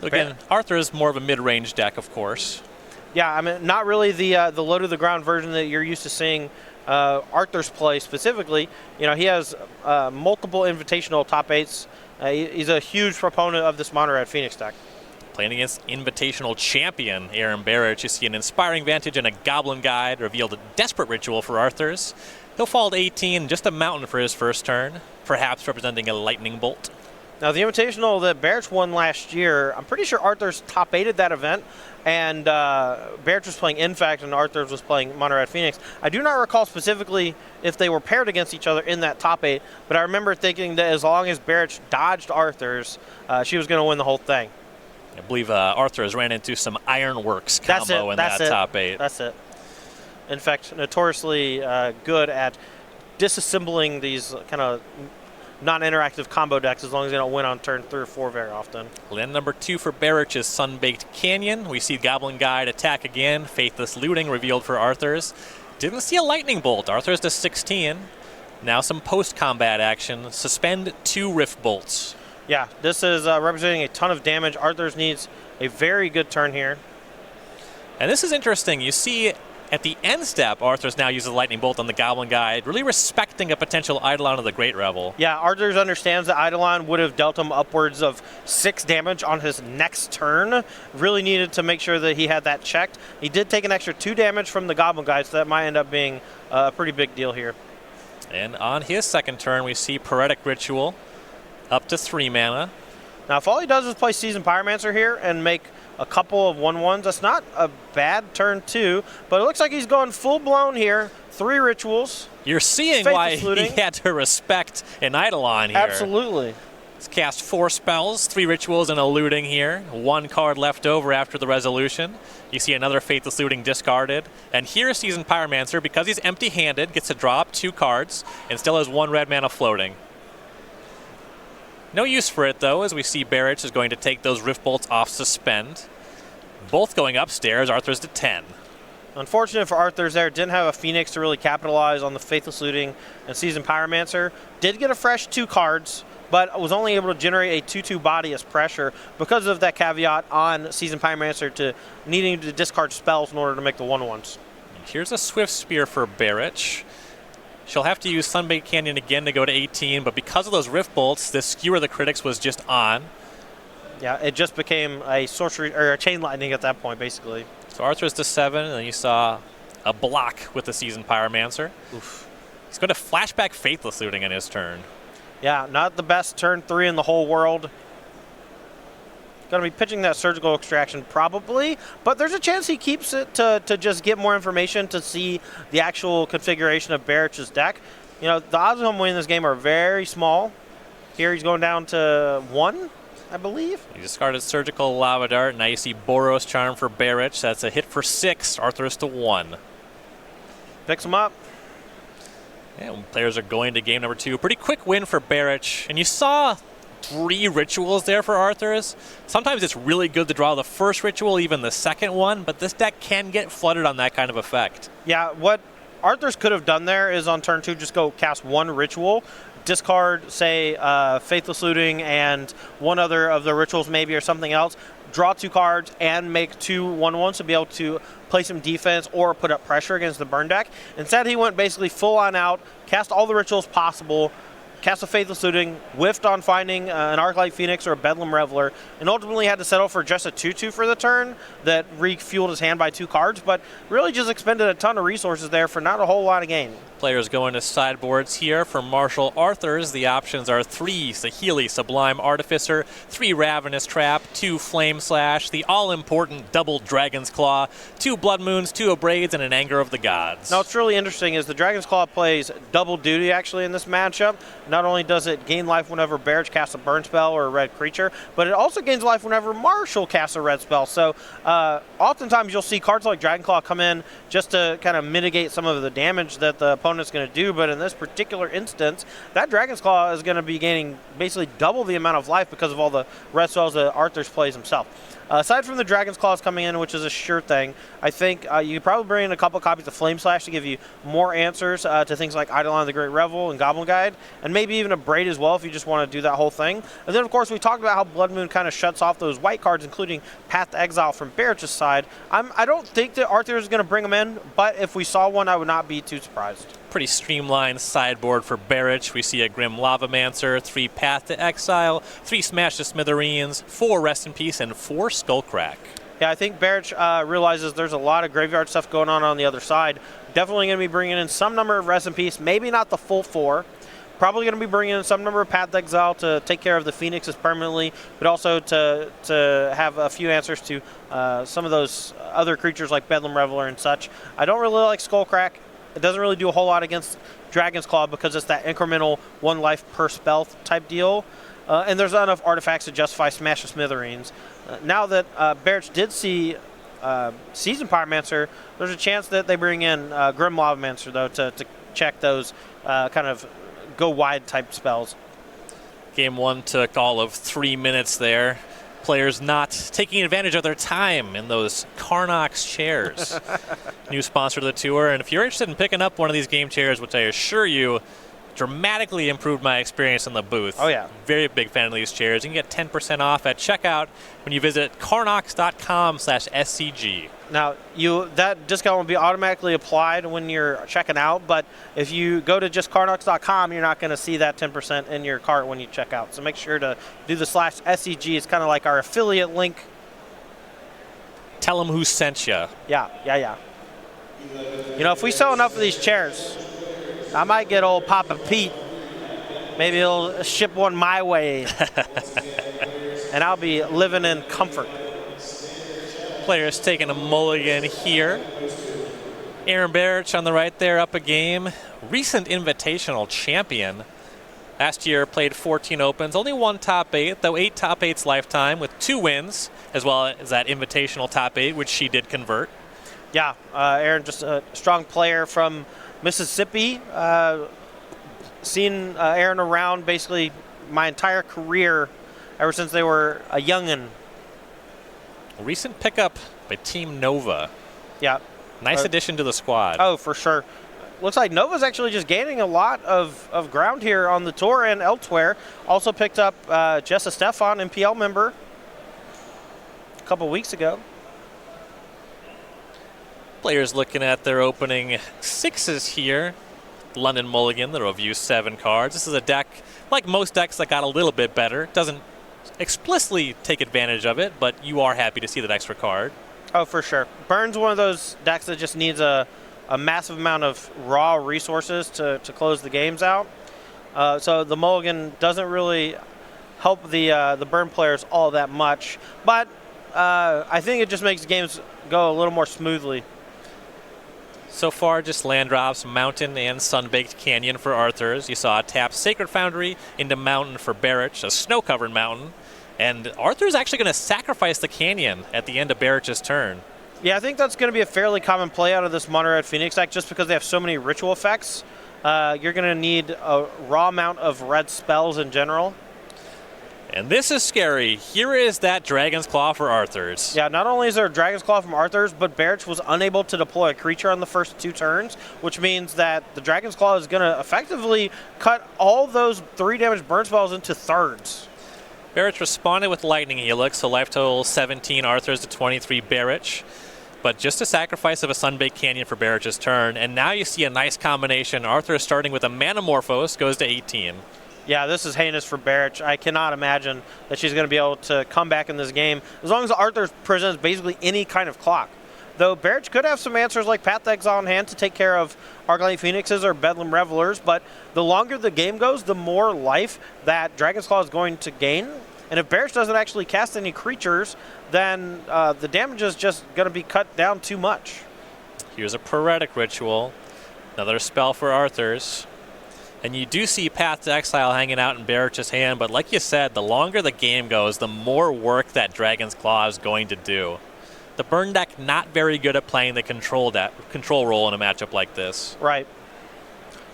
Again, Arthur is more of a mid-range deck, of course. Yeah, I mean, not really the low to the ground version that you're used to seeing Arthur's play specifically. You know, he has multiple invitational top 8s. He's a huge proponent of this mono red Phoenix deck. Playing against invitational champion Aaron Barich, you see an inspiring vantage and a goblin guide revealed a desperate ritual for Arthur's. He'll fall to 18, just a mountain for his first turn, perhaps representing a lightning bolt. Now, the invitational that Barich won last year, I'm pretty sure Arthur's top 8'd that event, and Barich was playing Infect and Arthur's was playing Mono Red Phoenix. I do not recall specifically if they were paired against each other in that top 8, but I remember thinking that as long as Barich dodged Arthur's, she was going to win the whole thing. I believe Arthur has ran into some Ironworks combo in that top 8. That's it. In fact, notoriously good at disassembling these kind of non-interactive combo decks as long as they don't win on turn 3 or 4 very often. Land number 2 for Barich is Sunbaked Canyon. We see Goblin Guide attack again. Faithless Looting revealed for Arthur's. Didn't see a lightning bolt. Arthur's to 16. Now some post-combat action. Suspend 2 Rift Bolts. Yeah, this is representing a ton of damage. Arthur's needs a very good turn here. And this is interesting. You see at the end step, Arthur's now uses Lightning Bolt on the Goblin Guide, really respecting a potential Eidolon of the Great Revel. Yeah, Arthur's understands that Eidolon would have dealt him upwards of 6 damage on his next turn. Really needed to make sure that he had that checked. He did take an extra 2 damage from the Goblin Guide, so that might end up being a pretty big deal here. And on his second turn, we see Poetic Ritual up to 3 mana. Now, if all he does is play Seasoned Pyromancer here and make a couple of 1/1s, that's not a bad turn 2, but it looks like he's going full-blown here. 3 rituals. You're seeing why he had to respect an Eidolon here. Absolutely. He's cast 4 spells, 3 rituals, and a looting here. 1 card left over after the resolution. You see another Faithless Looting discarded. And here's Seasoned Pyromancer, because he's empty-handed, gets to draw up 2 cards and still has 1 red mana floating. No use for it, though, as we see Barich is going to take those Rift Bolts off Suspend. Both going upstairs. Arthur's to 10. Unfortunate for Arthur's there. Didn't have a Phoenix to really capitalize on the Faithless Looting and Seasoned Pyromancer. Did get a fresh 2 cards, but was only able to generate a 2/2 body as pressure because of that caveat on Seasoned Pyromancer to needing to discard spells in order to make the 1/1s. Here's a Swift Spear for Barich. She'll have to use Sunbaked Canyon again to go to 18, but because of those Rift Bolts, this Skewer the Critics was just on. Yeah, it just became a sorcery or a Chain Lightning at that point, basically. So Arthur's to 7, and then you saw a block with the Seasoned Pyromancer. Oof. He's going to flashback Faithless Looting on his turn. Yeah, not the best turn 3 in the whole world. Going to be pitching that Surgical Extraction probably, but there's a chance he keeps it to just get more information to see the actual configuration of Barich's deck. You know, the odds of him winning this game are very small. Here he's going down to 1, I believe. He discarded Surgical Lava Dart. Now you see Boros Charm for Barich. That's a hit for 6. Arthur's to 1. Picks him up. Yeah, players are going to game number 2. Pretty quick win for Barich, and you saw 3 rituals there for Arthur's. Sometimes it's really good to draw the first ritual, even the second one, but this deck can get flooded on that kind of effect. Yeah, what Arthur's could have done there is on turn 2 just go cast 1 ritual, discard, say, Faithless Looting and 1 other of the rituals maybe or something else, draw 2 cards and make 2 1/1s to be able to play some defense or put up pressure against the burn deck. Instead, he went basically full on out, cast all the rituals possible, cast a Faithless Looting, whiffed on finding an Arclight Phoenix or a Bedlam Reveler, and ultimately had to settle for just a 2/2 for the turn that refueled his hand by 2 cards, but really just expended a ton of resources there for not a whole lot of gain. Players going to sideboards here for Martial Arthur's. The options are 3 Saheeli Sublime Artificer, 3 Ravenous Trap, 2 Flame Slash, the all-important double Dragon's Claw, 2 Blood Moons, 2 Abrades, and an Anger of the Gods. Now what's really interesting is the Dragon's Claw plays double duty actually in this matchup. Not only does it gain life whenever Barich casts a burn spell or a red creature, but it also gains life whenever Martial casts a red spell. So oftentimes you'll see cards like Dragon Claw come in just to kind of mitigate some of the damage that the opponent's going to do, but in this particular instance, that Dragon's Claw is going to be gaining basically double the amount of life because of all the red spells that Arthur's plays himself. Aside from the Dragon's Claws coming in, which is a sure thing, I think you could probably bring in a couple copies of Flame Slash to give you more answers to things like Eidolon the Great Revel and Goblin Guide, and maybe even a Braid as well if you just want to do that whole thing. And then, of course, we talked about how Blood Moon kind of shuts off those white cards, including Path to Exile from Barich's side. I don't think that Arthur is going to bring them in, but if we saw one, I would not be too surprised. Pretty streamlined sideboard for Barich. We see a Grim Lavamancer, 3 Path to Exile, 3 Smash to Smithereens, 4 Rest in Peace, and 4 Skullcrack. Yeah, I think Barich realizes there's a lot of graveyard stuff going on the other side. Definitely going to be bringing in some number of Rest in Peace, maybe not the full 4. Probably going to be bringing in some number of Path to Exile to take care of the Phoenixes permanently, but also to have a few answers to some of those other creatures like Bedlam Reveler and such. I don't really like Skullcrack. It doesn't really do a whole lot against Dragon's Claw because it's that incremental 1 life per spell type deal. And there's not enough artifacts to justify Smash to Smithereens. Now that Barich did see Seasoned Pyromancer, there's a chance that they bring in Grim Lavamancer, though, to check those kind of go wide type spells. Game 1 took all of 3 minutes there. Players not taking advantage of their time in those Carnox chairs. New sponsor of the tour, and if you're interested in picking up one of these game chairs, which I assure you dramatically improved my experience in the booth. Oh yeah. Very big fan of these chairs. You can get 10% off at checkout when you visit carnox.com/SCG. Now, that discount will be automatically applied when you're checking out, but if you go to just carnox.com, you're not going to see that 10% in your cart when you check out. So make sure to do the /SCG. It's kind of like our affiliate link. Tell them who sent you. Yeah. You know, if we sell enough of these chairs, I might get old Papa Pete. Maybe he'll ship one my way. And I'll be living in comfort. Players taking a mulligan here. Aaron Barich on the right there, up a game. Recent invitational champion. Last year played 14 opens, only 1 top 8, though 8 top 8s lifetime with 2 wins, as well as that invitational top 8, which she did convert. Yeah, Aaron, just a strong player from Mississippi. Seen Aaron around basically my entire career, ever since they were a youngin'. A recent pickup by Team Nova. Yeah. Nice addition to the squad. Oh, for sure. Looks like Nova's actually just gaining a lot of ground here on the tour and elsewhere. Also picked up Jessa Stefan, MPL member, a couple weeks ago. Players looking at their opening 6s here. London Mulligan, the review 7 cards. This is a deck, like most decks, that got a little bit better. Doesn't explicitly take advantage of it, but you are happy to see that extra card. Oh, for sure. Burn's one of those decks that just needs a massive amount of raw resources to close the games out. So the Mulligan doesn't really help the Burn players all that much, but I think it just makes games go a little more smoothly. So far, just land drops, Mountain and Sunbaked Canyon for Arthur's. You saw a tap Sacred Foundry into Mountain for Barich, a snow-covered mountain. And Arthur's actually going to sacrifice the Canyon at the end of Barich's turn. Yeah, I think that's going to be a fairly common play out of this Mono Red Phoenix deck, just because they have so many ritual effects. You're going to need a raw amount of red spells in general. And this is scary. Here is that Dragon's Claw for Arthur's. Yeah, not only is there a Dragon's Claw from Arthur's, but Barich was unable to deploy a creature on the first 2 turns, which means that the Dragon's Claw is going to effectively cut all those 3 damage burn spells into thirds. Barich responded with Lightning Helix, so life total 17 Arthur's to 23 Barich. But just a sacrifice of a Sunbaked Canyon for Barich's turn, and now you see a nice combination. Arthur starting with a Manamorphose, goes to 18. Yeah, this is heinous for Barich. I cannot imagine that she's going to be able to come back in this game, as long as Arthur presents basically any kind of clock. Though Barich could have some answers like Path to Exile in hand to take care of Arclight Phoenixes or Bedlam Revelers, but the longer the game goes, the more life that Dragon's Claw is going to gain. And if Barich doesn't actually cast any creatures, then the damage is just going to be cut down too much. Here's a Poetic Ritual, another spell for Arthur's. And you do see Path to Exile hanging out in Barich's hand, but like you said, the longer the game goes, the more work that Dragon's Claw is going to do. The burn deck not very good at playing the control role in a matchup like this. Right.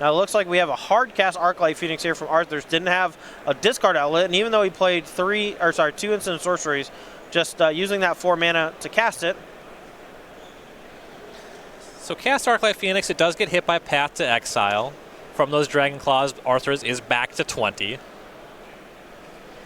Now it looks like we have a hard cast Arclight Phoenix here from Arthur's. Didn't have a discard outlet, and even though he played 2 instant sorceries, just using that 4 mana to cast it. So cast Arclight Phoenix, it does get hit by Path to Exile. From those Dragon Claws, Arthur's is back to 20.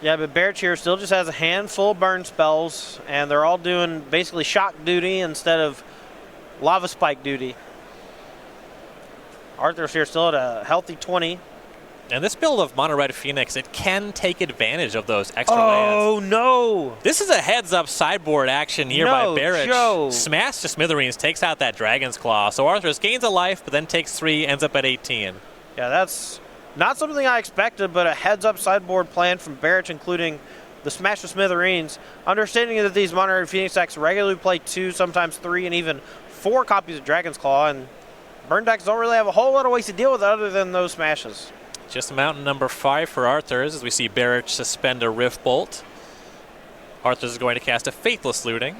Yeah, but Barich here still just has a handful of burn spells, and they're all doing basically shock duty instead of lava spike duty. Arthur's here still at a healthy 20. And this build of Mono Red Phoenix, it can take advantage of those extra lands. Oh, no! This is a heads-up sideboard action here by Barich. Joe. Smash to Smithereens takes out that Dragon's Claw. So Arthur's gains a life, but then takes 3, ends up at 18. Yeah, that's not something I expected, but a heads-up sideboard plan from Barich, including the Smash to Smithereens. Understanding that these Mono Red Phoenix decks regularly play 2, sometimes 3, and even 4 copies of Dragon's Claw, and burn decks don't really have a whole lot of ways to deal with it other than those smashes. Just mountain number 5 for Arthur's as we see Barich suspend a Rift Bolt. Arthur's is going to cast a Faithless Looting.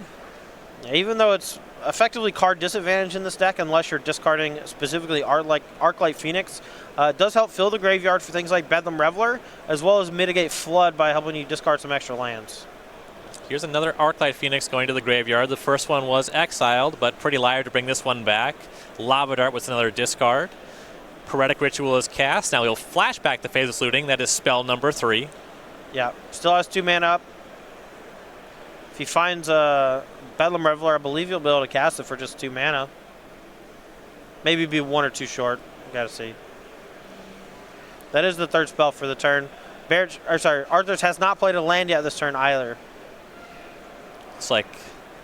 Yeah, even though it's effectively card disadvantage in this deck unless you're discarding specifically Arclight Phoenix, it does help fill the graveyard for things like Bedlam Reveler, as well as mitigate Flood by helping you discard some extra lands. Here's another Arclight Phoenix going to the graveyard. The first one was exiled, but pretty liar to bring this one back. Lava Dart was another discard. Poetic Ritual is cast. Now he'll flash back the Faithless Looting. That is spell number 3. Yeah, still has 2 mana up. If he finds a Bedlam Reveler, I believe he'll be able to cast it for just 2 mana. Maybe be 1 or 2 short. Gotta see. That is the 3rd spell for the turn. Arthur's has not played a land yet this turn either. It's like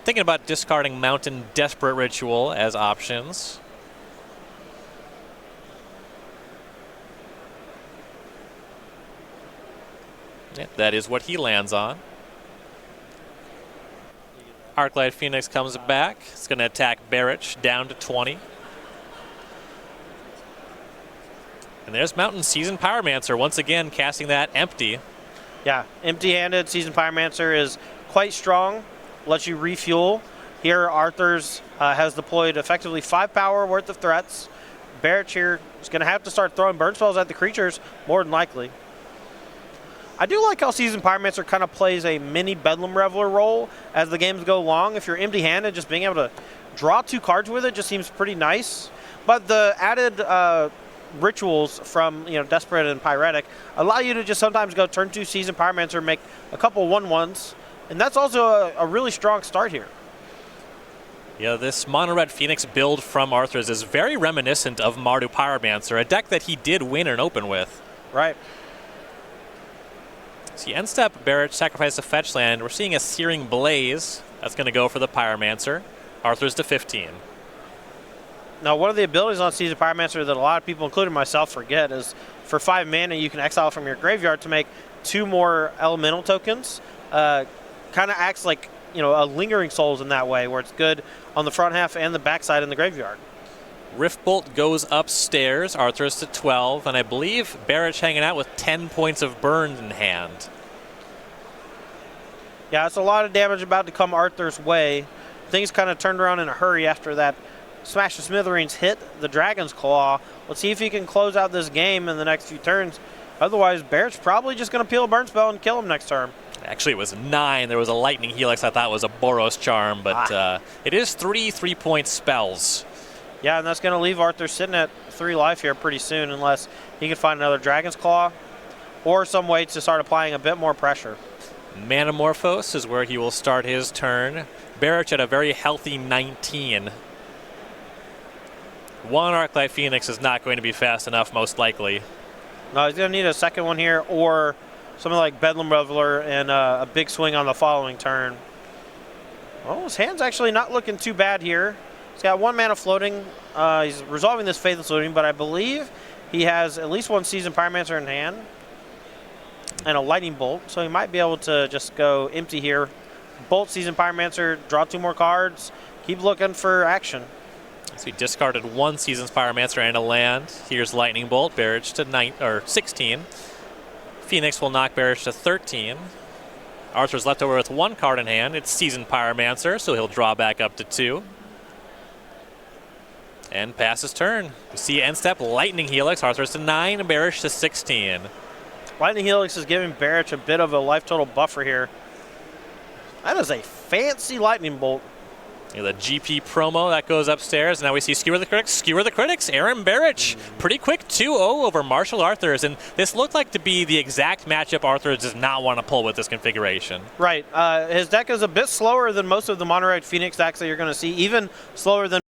thinking about discarding Mountain Desperate Ritual as options. Yeah, that is what he lands on. Arclight Phoenix comes back. It's going to attack Barich down to 20. And there's Mountain Seasoned Pyromancer once again casting that empty. Yeah, empty-handed Seasoned Pyromancer is quite strong. Lets you refuel. Here, Arthur's has deployed effectively 5 power worth of threats. Barich here is going to have to start throwing burn spells at the creatures, more than likely. I do like how Seasoned Pyromancer kind of plays a mini Bedlam Reveler role as the games go along. If you're empty-handed, just being able to draw 2 cards with it just seems pretty nice. But the added rituals from Desperate and Pyretic allow you to just sometimes go turn 2 Seasoned Pyromancer, make a couple 1/1s, and that's also a really strong start here. Yeah, this Mono Red Phoenix build from Arthur's is very reminiscent of Mardu Pyromancer, a deck that he did win an open with. Right. See, end step, Barich sacrificed a fetch land. We're seeing a Searing Blaze. That's going to go for the Pyromancer. Arthur's to 15. Now, one of the abilities on Seasoned Pyromancer that a lot of people, including myself, forget is for 5 mana, you can exile from your graveyard to make 2 more elemental tokens. Kind of acts like a Lingering Souls in that way, where it's good on the front half and the backside in the graveyard. Rift Bolt goes upstairs. Arthur's to 12, and I believe Barich hanging out with 10 points of burn in hand. Yeah, it's a lot of damage about to come Arthur's way. Things kind of turned around in a hurry after that Smash to Smithereens hit the Dragon's Claw. Let's see if he can close out this game in the next few turns. Otherwise, Barich's probably just going to peel a burn spell and kill him next turn. Actually, it was 9. There was a Lightning Helix I thought was a Boros Charm, but it is 3 3-point spells. Yeah, and that's going to leave Arthur sitting at 3 life here pretty soon unless he can find another Dragon's Claw or some way to start applying a bit more pressure. Manamorphose is where he will start his turn. Barich at a very healthy 19. One Arclight Phoenix is not going to be fast enough, most likely. No, he's going to need a second one here or something like Bedlam Reveler and a big swing on the following turn. Well, his hand's actually not looking too bad here. He's got 1 mana floating. He's resolving this Faithless Looting, but I believe he has at least 1 Seasoned Pyromancer in hand and a Lightning Bolt, so he might be able to just go empty here. Bolt Seasoned Pyromancer, draw 2 more cards, keep looking for action. So he discarded 1 Seasoned Pyromancer and a land. Here's Lightning Bolt, Barich to 16. Phoenix will knock Barich to 13. Arthur's left over with 1 card in hand. It's Seasoned Pyromancer, so he'll draw back up to 2. And pass his turn. We see end step Lightning Helix. Arthur's to 9, Barich to 16. Lightning Helix is giving Barich a bit of a life total buffer here. That is a fancy lightning bolt. The GP promo that goes upstairs. Now we see Skewer the Critics. Skewer the Critics, Aaron Barich. Pretty quick 2-0 over Marshall Arthurs. And this looked like to be the exact matchup Arthurs does not want to pull with this configuration. Right. His deck is a bit slower than most of the Monterey Phoenix decks that you're going to see, even slower than